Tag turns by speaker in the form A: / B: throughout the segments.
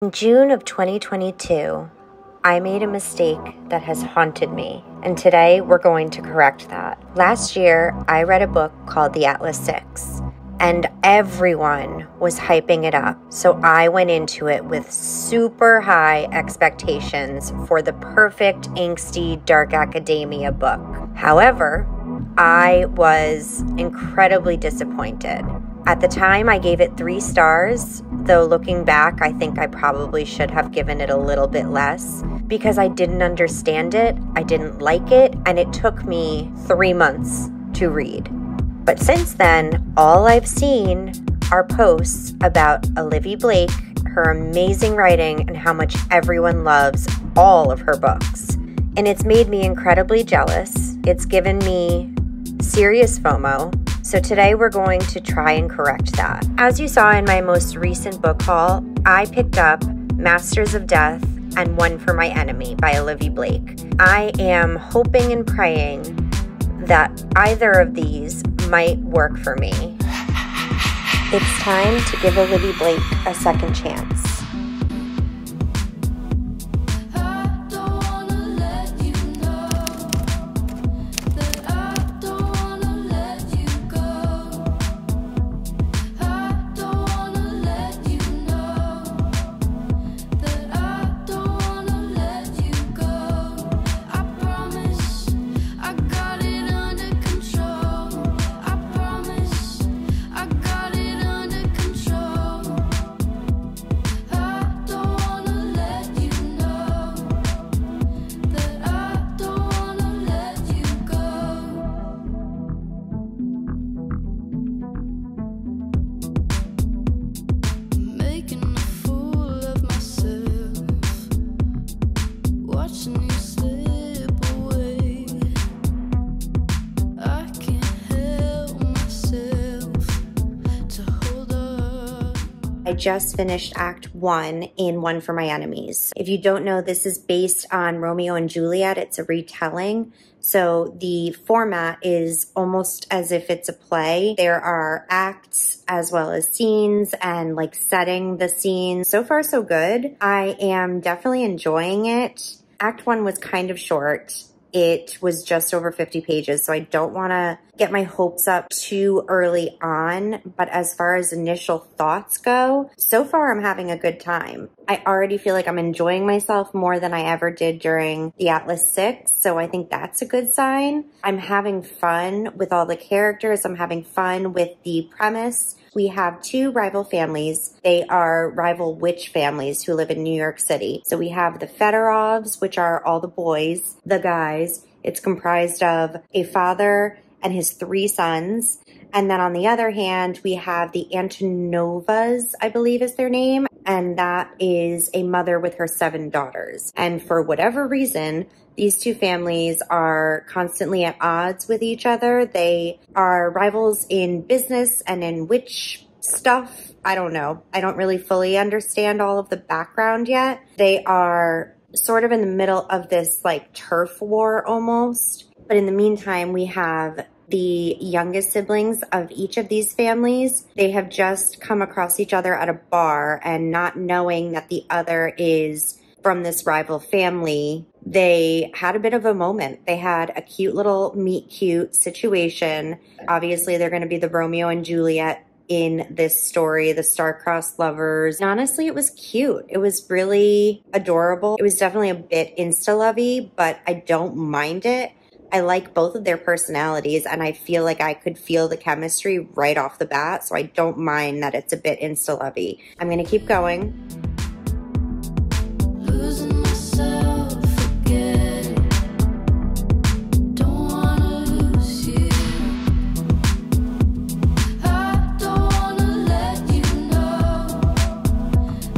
A: In June of 2022, I made a mistake that has haunted me, and today we're going to correct that. Last year, I read a book called The Atlas Six, and everyone was hyping it up, so I went into it with super high expectations for the perfect angsty dark academia book. However, I was incredibly disappointed. At the time, I gave it 3 stars, though looking back, I think I probably should have given it a little bit less because I didn't understand it, I didn't like it, and it took me 3 months to read. But since then, all I've seen are posts about Olivie Blake, her amazing writing, and how much everyone loves all of her books. And it's made me incredibly jealous. It's given me serious FOMO. So today we're going to try and correct that. As you saw in my most recent book haul, I picked up Masters of Death and One for My Enemy by Olivie Blake. I am hoping and praying that either of these might work for me. It's time to give Olivie Blake a second chance. I just finished Act 1 in One for My Enemies. If you don't know, this is based on Romeo and Juliet. It's a retelling. So the format is almost as if it's a play. There are acts as well as scenes and like setting the scenes. So far, so good. I am definitely enjoying it. Act 1 was kind of short. It was just over 50 pages, so I don't want to get my hopes up too early on. But as far as initial thoughts go, so far I'm having a good time. I already feel like I'm enjoying myself more than I ever did during the Atlas Six, so I think that's a good sign. I'm having fun with all the characters. I'm having fun with the premise. We have 2 rival families. They are rival witch families who live in New York City. So we have the Fedorovs, which are all the boys, the guys. It's comprised of a father and his 3 sons. And then on the other hand, we have the Antonovas, I believe is their name. And that is a mother with her 7 daughters. And for whatever reason, these 2 families are constantly at odds with each other. They are rivals in business and in witch stuff. I don't know. I don't really fully understand all of the background yet. They are sort of in the middle of this like turf war almost. But in the meantime, we have the youngest siblings of each of these families. They have just come across each other at a bar, and not knowing that the other is from this rival family, they had a bit of a moment. They had a cute little meet cute situation. Obviously, they're going to be the Romeo and Juliet in this story, the star-crossed lovers. And honestly, it was cute. It was really adorable. It was definitely a bit insta-lovey, but I don't mind it. I like both of their personalities, and I feel like I could feel the chemistry right off the bat, so I don't mind that it's a bit insta-lovey. I'm going to keep going.
B: Losing myself again. Don't wanna lose you. I don't wanna let you know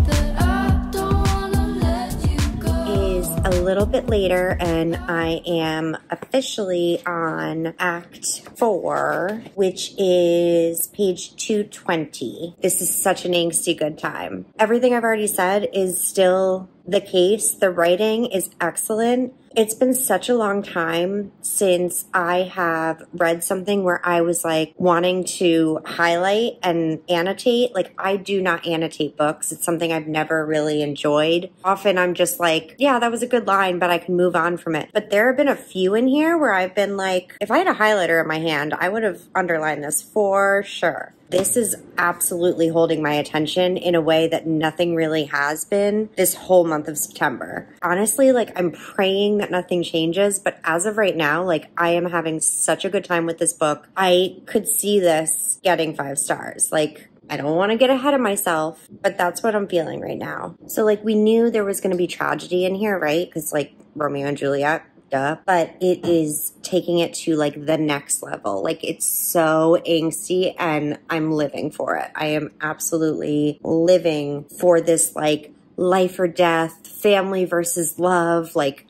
B: that I don't wanna let you go.
A: Is a little bit later, and I am officially on Act 4, which is page 220. This is such an angsty good time. Everything I've already said is still the case. The writing is excellent. It's been such a long time since I have read something where I was like wanting to highlight and annotate. Like, I do not annotate books. It's something I've never really enjoyed. Often I'm just like, yeah, that was a good line, but I can move on from it. But there have been a few in here where I've been like, if I had a highlighter in my hand, I would have underlined this for sure. This is absolutely holding my attention in a way that nothing really has been this whole month of September. Honestly, like, I'm praying that nothing changes, but as of right now, like, I am having such a good time with this book. I could see this getting 5 stars. Like, I don't want to get ahead of myself, but that's what I'm feeling right now. So, like, we knew there was going to be tragedy in here, right? Because, like, Romeo and Juliet. Duh. But it is taking it to like the next level. Like, it's so angsty and I'm living for it. I am absolutely living for this like life or death, family versus love. Like,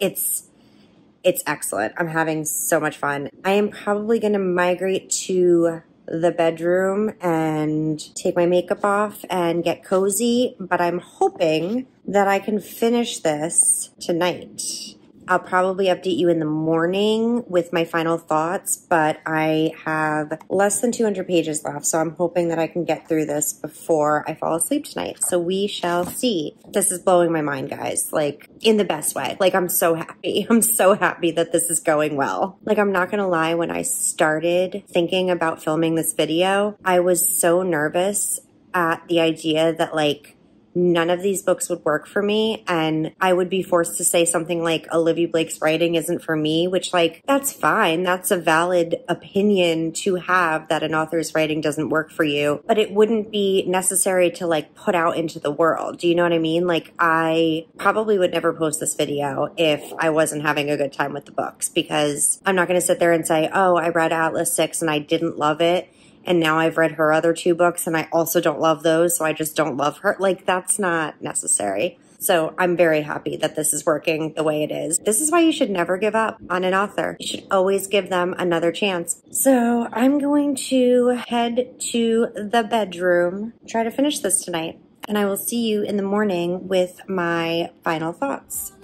A: it's excellent. I'm having so much fun. I am probably going to migrate to the bedroom and take my makeup off and get cozy, but I'm hoping that I can finish this tonight. I'll probably update you in the morning with my final thoughts, but I have less than 200 pages left, so I'm hoping that I can get through this before I fall asleep tonight. So we shall see. This is blowing my mind, guys, like, in the best way. Like, I'm so happy. I'm so happy that this is going well. Like, I'm not gonna lie, when I started thinking about filming this video, I was so nervous at the idea that, like, none of these books would work for me and I would be forced to say something like Olivie Blake's writing isn't for me, which, like, that's fine. That's a valid opinion to have, that an author's writing doesn't work for you, but it wouldn't be necessary to like put out into the world. Do you know what I mean? Like, I probably would never post this video if I wasn't having a good time with the books, because I'm not going to sit there and say, oh, I read Atlas 6 and I didn't love it, and now I've read her other 2 books and I also don't love those, so I just don't love her. Like, that's not necessary. So I'm very happy that this is working the way it is. This is why you should never give up on an author. You should always give them another chance. So I'm going to head to the bedroom, try to finish this tonight, and I will see you in the morning with my final thoughts.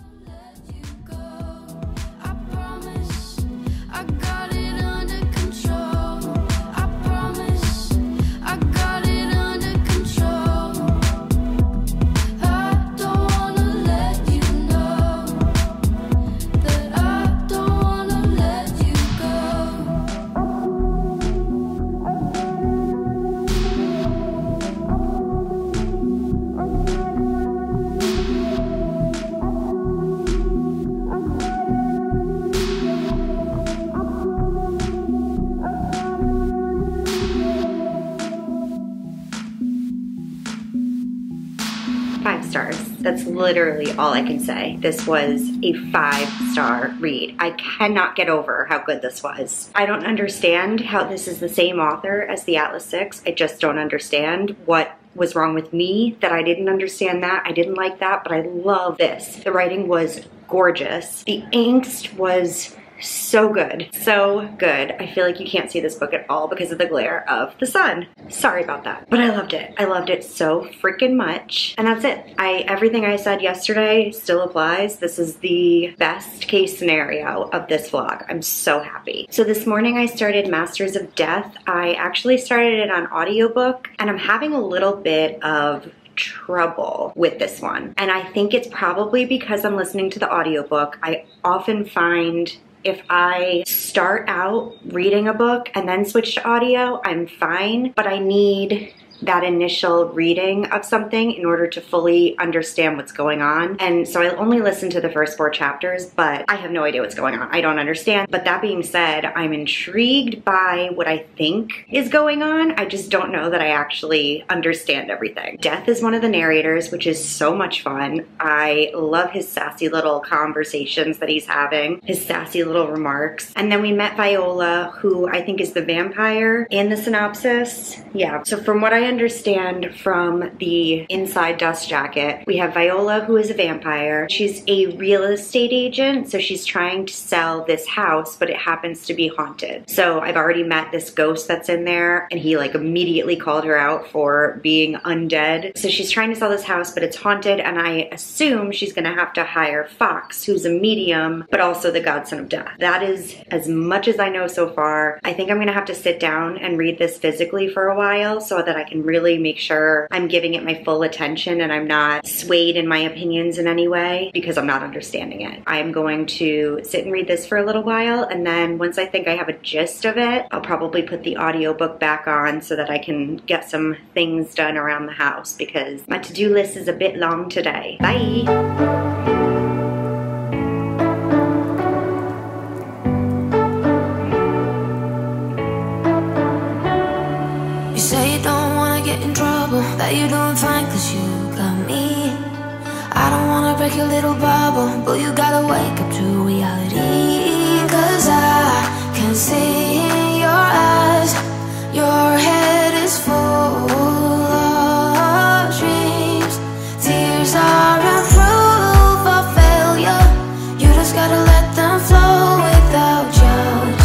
A: That's literally all I can say. This was a 5-star read. I cannot get over how good this was. I don't understand how this is the same author as the Atlas 6. I just don't understand what was wrong with me that I didn't understand that. I didn't like that, but I love this. The writing was gorgeous. The angst was so good. So good. I feel like you can't see this book at all because of the glare of the sun. Sorry about that. But I loved it. I loved it so freaking much. And that's it. Everything I said yesterday still applies. This is the best case scenario of this vlog. I'm so happy. So this morning I started Masters of Death. I actually started it on audiobook, and I'm having a little bit of trouble with this one. And I think it's probably because I'm listening to the audiobook. I often find if I start out reading a book and then switch to audio, I'm fine, but I need that initial reading of something in order to fully understand what's going on. And so I only listened to the first 4 chapters, but I have no idea what's going on. I don't understand. But that being said, I'm intrigued by what I think is going on. I just don't know that I actually understand everything. Death is one of the narrators, which is so much fun. I love his sassy little conversations that he's having, his sassy little remarks. And then we met Viola, who I think is the vampire in the synopsis. Yeah, so from what I understand from the inside dust jacket, we have Viola, who is a vampire. She's a real estate agent, so she's trying to sell this house, but it happens to be haunted. So I've already met this ghost that's in there, and he like immediately called her out for being undead. So she's trying to sell this house, but it's haunted, and I assume she's gonna have to hire Fox, who's a medium, but also the godson of death. That is as much as I know so far. I think I'm gonna have to sit down and read this physically for a while so that I can really make sure I'm giving it my full attention and I'm not swayed in my opinions in any way because I'm not understanding it. I am going to sit and read this for a little while, and then once I think I have a gist of it, I'll probably put the audiobook back on so that I can get some things done around the house because my to-do list is a bit long today. Bye!
B: You say you don't wanna get in trouble, that you're doing fine cause you got me. I don't wanna break your little bubble, but you gotta wake up to reality. Cause I can see in your eyes, your head is full of dreams. Tears aren't proof of failure, you just gotta let them flow without judge.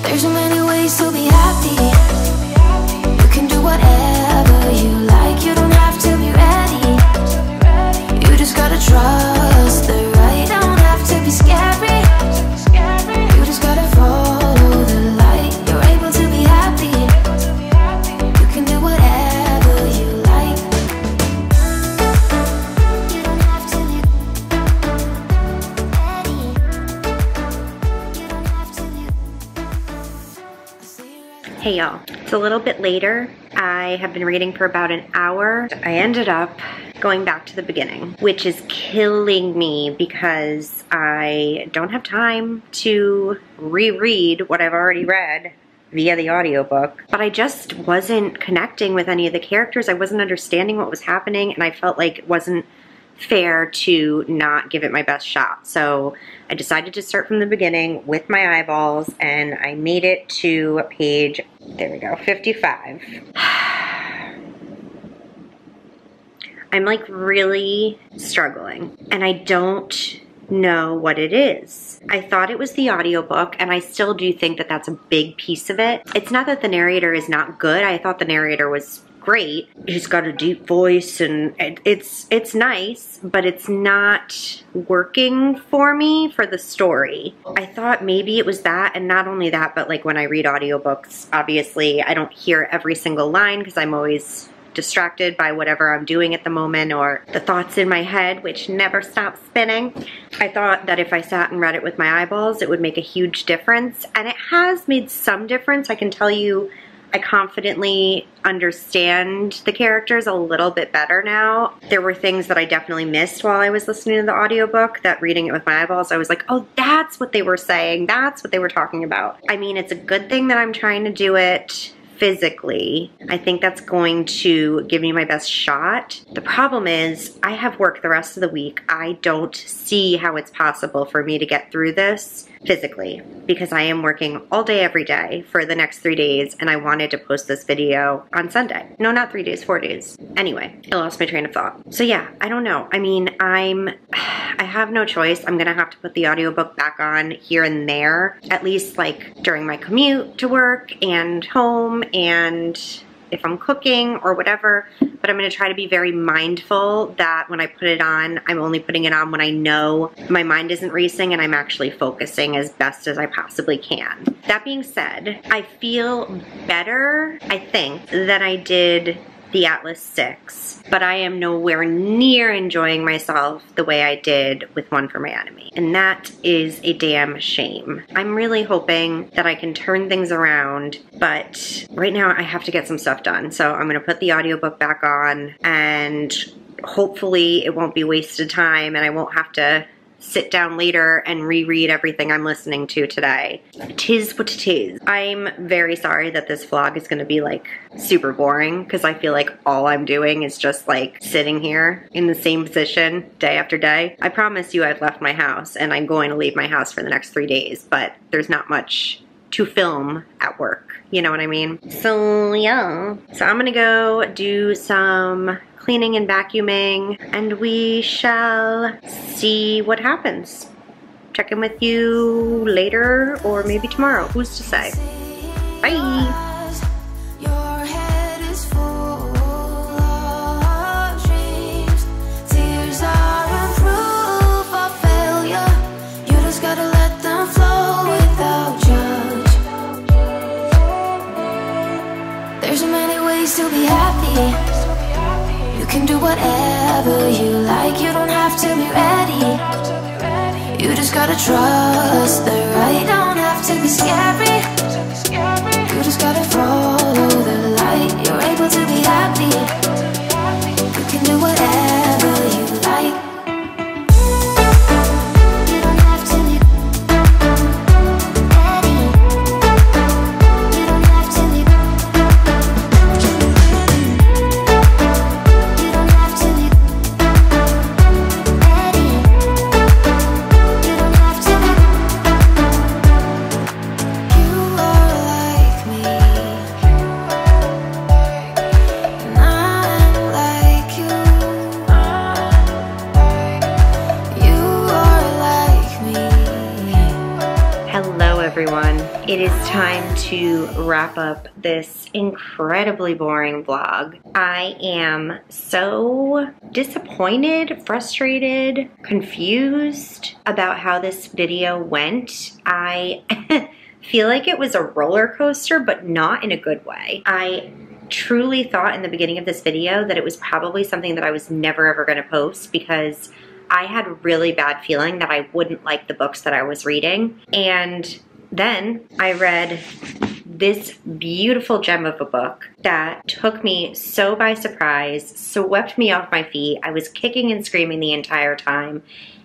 B: There's so many ways to be happy. You can do whatever you like. You don't have to be ready. You just gotta trust the right. Don't have to be scary. You just gotta follow the light. You're able to be happy. You can do whatever you like. You don't have to be ready. You don't have to be.
A: Hey y'all, it's a little bit later. I have been reading for about an hour. I ended up going back to the beginning, which is killing me because I don't have time to reread what I've already read via the audiobook. But I just wasn't connecting with any of the characters. I wasn't understanding what was happening, and I felt like it wasn't fair to not give it my best shot. So I decided to start from the beginning with my eyeballs, and I made it to page, there we go, 55. I'm like really struggling, and I don't know what it is. I thought it was the audiobook, and I still do think that that's a big piece of it. It's not that the narrator is not good. I thought the narrator was great. He's got a deep voice and it's nice, but it's not working for me for the story. I thought maybe it was that, and not only that, but like when I read audiobooks, obviously I don't hear every single line because I'm always distracted by whatever I'm doing at the moment or the thoughts in my head, which never stop spinning. I thought that if I sat and read it with my eyeballs, it would make a huge difference, and it has made some difference. I can tell you I confidently understand the characters a little bit better now. There were things that I definitely missed while I was listening to the audiobook that reading it with my eyeballs, I was like, oh, that's what they were saying. That's what they were talking about. I mean, it's a good thing that I'm trying to do it physically. I think that's going to give me my best shot. The problem is I have work the rest of the week. I don't see how it's possible for me to get through this physically because I am working all day every day for the next 3 days, and I wanted to post this video on Sunday. No, not 3 days, 4 days. Anyway, I lost my train of thought. So yeah, I don't know. I mean, I have no choice. I'm gonna have to put the audiobook back on here and there, at least like during my commute to work and home, and if I'm cooking or whatever, but I'm gonna try to be very mindful that when I put it on, I'm only putting it on when I know my mind isn't racing and I'm actually focusing as best as I possibly can. That being said, I feel better, I think, than I did the Atlas 6, but I am nowhere near enjoying myself the way I did with One for My Enemy, and that is a damn shame. I'm really hoping that I can turn things around, but right now I have to get some stuff done, so I'm gonna put the audiobook back on, and hopefully it won't be wasted time and I won't have to sit down later and reread everything I'm listening to today. Tis what it is. I'm very sorry that this vlog is going to be like super boring because I feel like all I'm doing is just like sitting here in the same position day after day. I promise you I've left my house and I'm going to leave my house for the next 3 days, but there's not much to film at work. You know what I mean? So yeah. So I'm gonna go do some cleaning and vacuuming, and we shall see what happens. Check in with you later or maybe tomorrow. Who's to say? Bye.
B: To be happy, you can do whatever you like. You don't have to be ready. You just gotta trust the right. Don't have to be scary. You just gotta follow the light. You're able to be happy. You can do whatever you like. You don't have to be ready. You don't have to be
A: everyone. It is time to wrap up this incredibly boring vlog. I am so disappointed, frustrated, confused about how this video went. I feel like it was a roller coaster, but not in a good way. I truly thought in the beginning of this video that it was probably something that I was never ever going to post because I had a really bad feeling that I wouldn't like the books that I was reading. And then I read this beautiful gem of a book that took me so by surprise, swept me off my feet. I was kicking and screaming the entire time.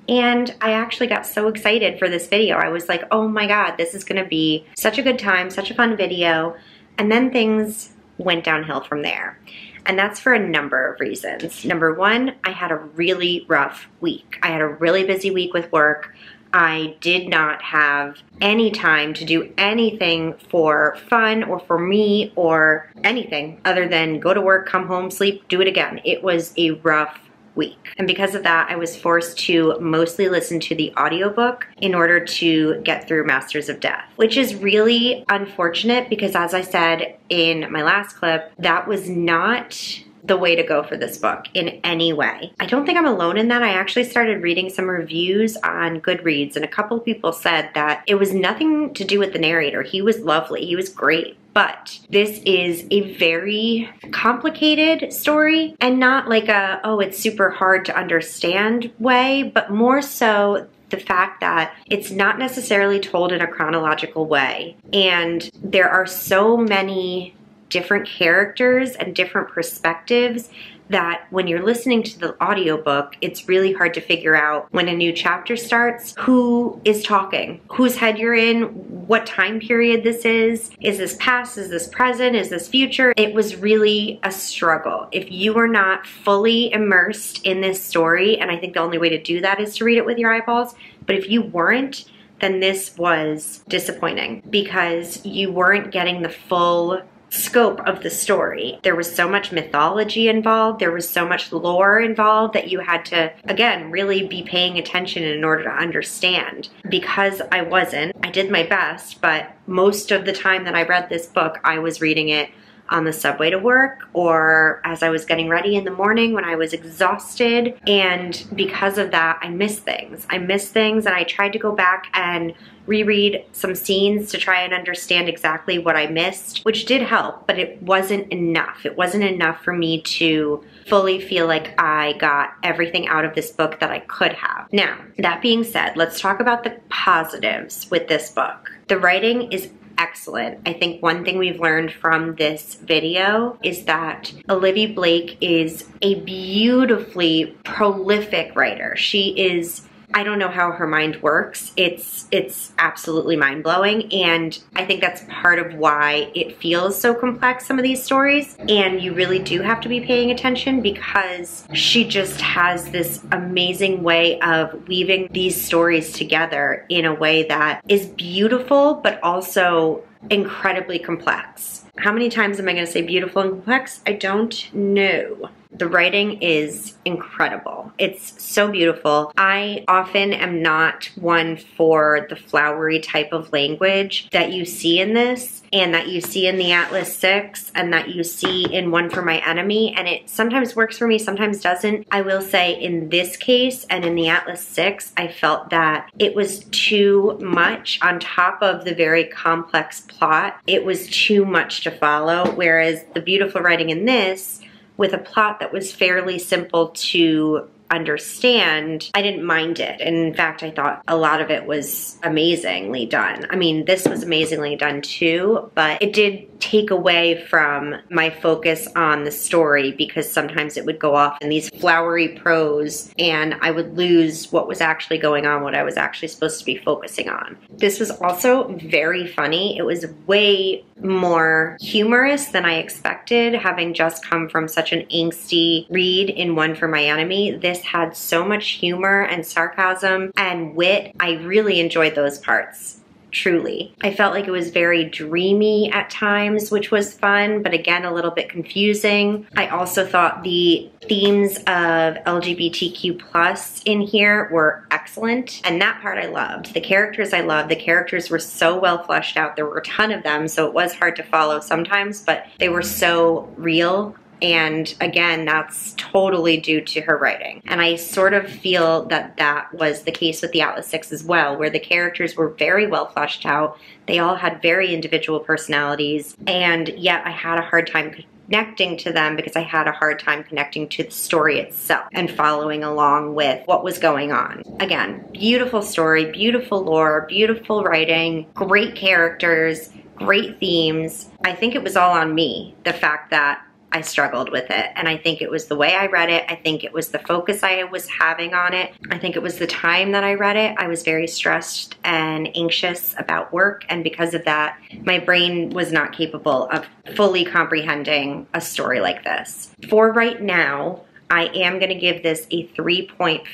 A: And I actually got so excited for this video. I was like, oh my God, this is gonna be such a good time, such a fun video. And then things went downhill from there. And that's for a number of reasons. Number one, I had a really rough week. I had a really busy week with work. I did not have any time to do anything for fun or for me or anything other than go to work, come home, sleep, do it again. It was a rough week. And because of that, I was forced to mostly listen to the audiobook in order to get through Masters of Death, which is really unfortunate because, as I said in my last clip, that was not the way to go for this book in any way. I don't think I'm alone in that. I actually started reading some reviews on Goodreads, and a couple of people said that it was nothing to do with the narrator. He was lovely, he was great. But this is a very complicated story, and not like a, oh, it's super hard to understand way, but more so the fact that it's not necessarily told in a chronological way. And there are so many different characters and different perspectives that when you're listening to the audiobook, it's really hard to figure out when a new chapter starts, who is talking, whose head you're in, what time period this is this past, is this present, is this future? It was really a struggle. If you were not fully immersed in this story, and I think the only way to do that is to read it with your eyeballs, but if you weren't, then this was disappointing because you weren't getting the full scope of the story. There was so much mythology involved, there was so much lore involved that you had to, again, really be paying attention in order to understand. Because I wasn't, I did my best, but most of the time that I read this book, I was reading it on the subway to work or as I was getting ready in the morning when I was exhausted. And because of that, I missed things. I missed things, and I tried to go back and reread some scenes to try and understand exactly what I missed, which did help, but it wasn't enough. It wasn't enough for me to fully feel like I got everything out of this book that I could have. Now, that being said, let's talk about the positives with this book. The writing is excellent. I think one thing we've learned from this video is that Olivie Blake is a beautifully prolific writer. She is I don't know how her mind works. It's absolutely mind-blowing, and I think that's part of why it feels so complex, some of these stories, and you really do have to be paying attention because she just has this amazing way of weaving these stories together in a way that is beautiful but also incredibly complex. How many times am I going to say beautiful and complex? I don't know. The writing is incredible. It's so beautiful. I often am not one for the flowery type of language that you see in this and that you see in the Atlas 6 and that you see in One for My Enemy, and it sometimes works for me, sometimes doesn't. I will say in this case and in the Atlas 6, I felt that it was too much on top of the very complex plot. It was too much to follow, whereas the beautiful writing in this, with a plot that was fairly simple to understand, I didn't mind it. And in fact, I thought a lot of it was amazingly done. I mean, this was amazingly done too, but it did take away from my focus on the story because sometimes it would go off in these flowery prose and I would lose what was actually going on, what I was actually supposed to be focusing on. This was also very funny. It was way more humorous than I expected, having just come from such an angsty read in One for My Enemy. This had so much humor and sarcasm and wit. I really enjoyed those parts. Truly. I felt like it was very dreamy at times, which was fun, but again, a little bit confusing. I also thought the themes of LGBTQ+ in here were excellent, and that part I loved. The characters I loved. The characters were so well fleshed out. There were a ton of them, so it was hard to follow sometimes, but they were so real. And again, that's totally due to her writing. And I sort of feel that that was the case with the Atlas 6 as well, where the characters were very well fleshed out. They all had very individual personalities, and yet I had a hard time connecting to them because I had a hard time connecting to the story itself and following along with what was going on. Again, beautiful story, beautiful lore, beautiful writing, great characters, great themes. I think it was all on me, the fact that I struggled with it, and I think it was the way I read it. I think it was the focus I was having on it. I think it was the time that I read it. I was very stressed and anxious about work, and because of that, my brain was not capable of fully comprehending a story like this. For right now, I am going to give this a 3.5.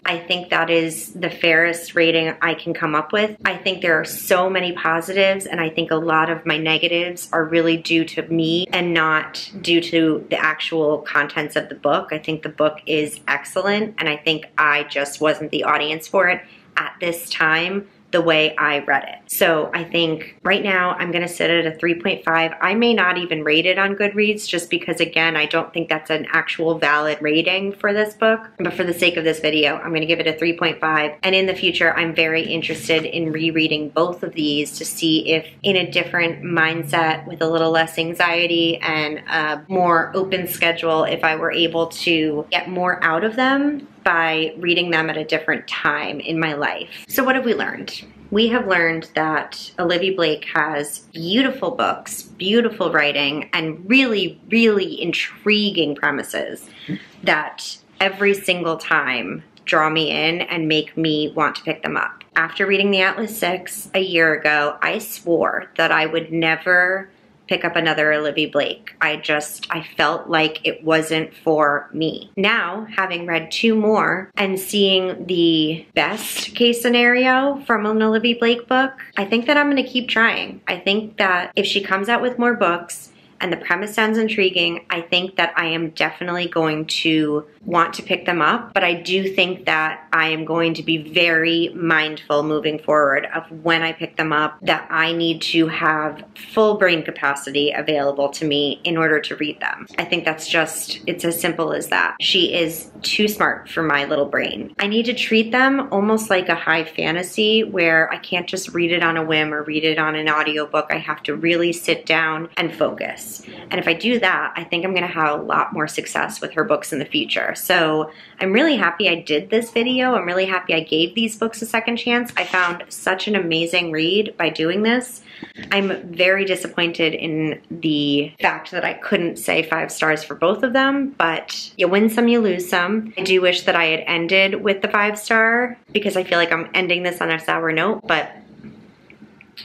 A: I think that is the fairest rating I can come up with. I think there are so many positives, and I think a lot of my negatives are really due to me and not due to the actual contents of the book. I think the book is excellent, and I think I just wasn't the audience for it at this time the way I read it. So I think right now I'm gonna sit at a 3.5. I may not even rate it on Goodreads just because, again, I don't think that's an actual valid rating for this book. But for the sake of this video, I'm gonna give it a 3.5. And in the future, I'm very interested in rereading both of these to see if in a different mindset with a little less anxiety and a more open schedule, if I were able to get more out of them by reading them at a different time in my life. So what have we learned? We have learned that Olivie Blake has beautiful books, beautiful writing, and really, really intriguing premises that every single time draw me in and make me want to pick them up. After reading the Atlas 6 a year ago, I swore that I would never pick up another Olivie Blake. I felt like it wasn't for me. Now, having read 2 more and seeing the best case scenario from an Olivie Blake book, I think that I'm gonna keep trying. I think that if she comes out with more books and the premise sounds intriguing, I think that I am definitely going to want to pick them up, but I do think that I am going to be very mindful moving forward of when I pick them up, that I need to have full brain capacity available to me in order to read them. I think that's just, it's as simple as that. She is too smart for my little brain. I need to treat them almost like a high fantasy where I can't just read it on a whim or read it on an audiobook. I have to really sit down and focus. this. And if I do that, I think I'm gonna have a lot more success with her books in the future. So I'm really happy I did this video. I'm really happy I gave these books a second chance. I found such an amazing read by doing this. I'm very disappointed in the fact that I couldn't say 5 stars for both of them, but you win some, you lose some. I do wish that I had ended with the 5-star because I feel like I'm ending this on a sour note, but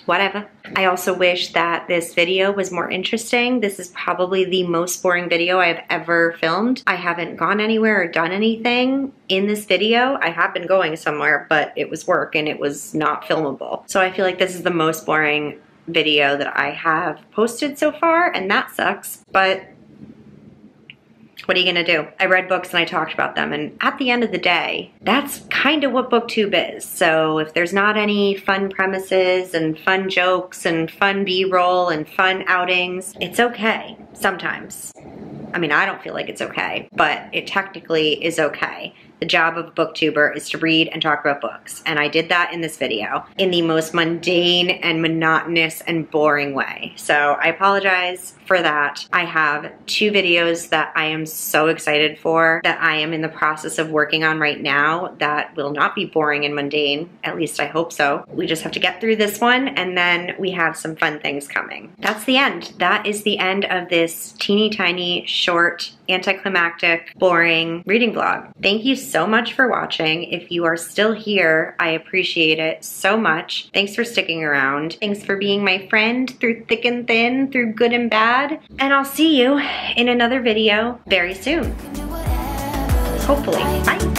A: whatever. I also wish that this video was more interesting. This is probably the most boring video I have ever filmed. I haven't gone anywhere or done anything in this video. I have been going somewhere, but it was work and it was not filmable. So I feel like this is the most boring video that I have posted so far, and that sucks, but what are you gonna do? I read books and I talked about them, and at the end of the day, that's kind of what booktube is. So if there's not any fun premises and fun jokes and fun B-roll and fun outings, it's okay sometimes. I mean, I don't feel like it's okay, but it technically is okay. The job of a booktuber is to read and talk about books, and I did that in this video in the most mundane and monotonous and boring way. So I apologize for that. I have 2 videos that I am so excited for, that I am in the process of working on right now, that will not be boring and mundane. At least I hope so. We just have to get through this one, and then we have some fun things coming. That's the end. That is the end of this teeny tiny, short, anticlimactic, boring reading vlog. Thank you so much for watching. If you are still here, I appreciate it so much. Thanks for sticking around. Thanks for being my friend through thick and thin, through good and bad. And I'll see you in another video very soon. Hopefully. Bye.